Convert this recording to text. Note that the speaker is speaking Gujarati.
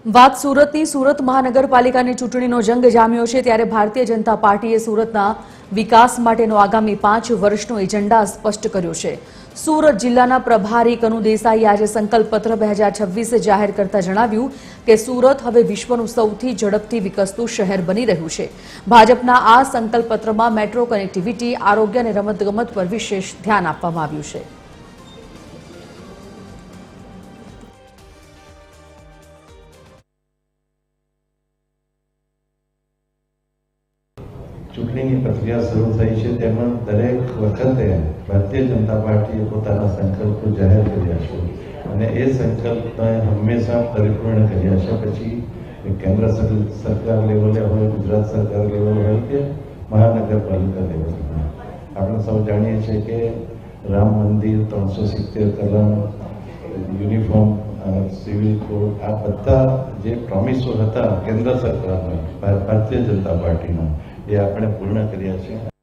વાત સુરતની સુરત મહાનગરપાલિકાની ચૂંટણીનો જંગ જામ્યો છે ત્યારે ભારતીય જનતા પાર્ટીએ સુરતના વિકાસ માટેનો આગામી 5 વર્ષનો એજન્ડા સ્પષ્ટ કર્યો છે। સુરત જિલ્લાના પ્રભારી કનુ દેસાઈએ આજે સંકલ્પપત્ર 2026 જાહેર કરતા જણાવ્યું કે સુરત હવે વિશ્વનું સૌથી ઝડપથી વિકસતું શહેર બની રહ્યું છે। ભાજપના આ સંકલ્પપત્રમાં મેટ્રો કનેક્ટિવિટી, આરોગ્ય અને રમતગમત પર વિશેષ ધ્યાન આપવામાં આવ્યું છે। ચૂંટણીની પ્રક્રિયા શરૂ થઈ છે તેમાં દરેક વખતે ભારતીય જનતા પાર્ટીએ પોતાના સંકલ્પો જાહેર કર્યા છે અને એ સંકલ્પને હંમેશા પરિપૂર્ણ કર્યા છે। પછી કેન્દ્ર સરકાર લેવલે હોય, ગુજરાત સરકાર લેવલ હોય કે મહાનગરપાલિકા લેવલ હોય, આપણે સૌ જાણીએ છીએ કે રામ મંદિર, 370 કલમ, યુનિફોર્મ સિવિલ કોડ, આ બધા જે પ્રોમિસો હતા કેન્દ્ર સરકારના, ભારતીય જનતા પાર્ટીના, એ આપણે પૂર્ણ કર્યા છે।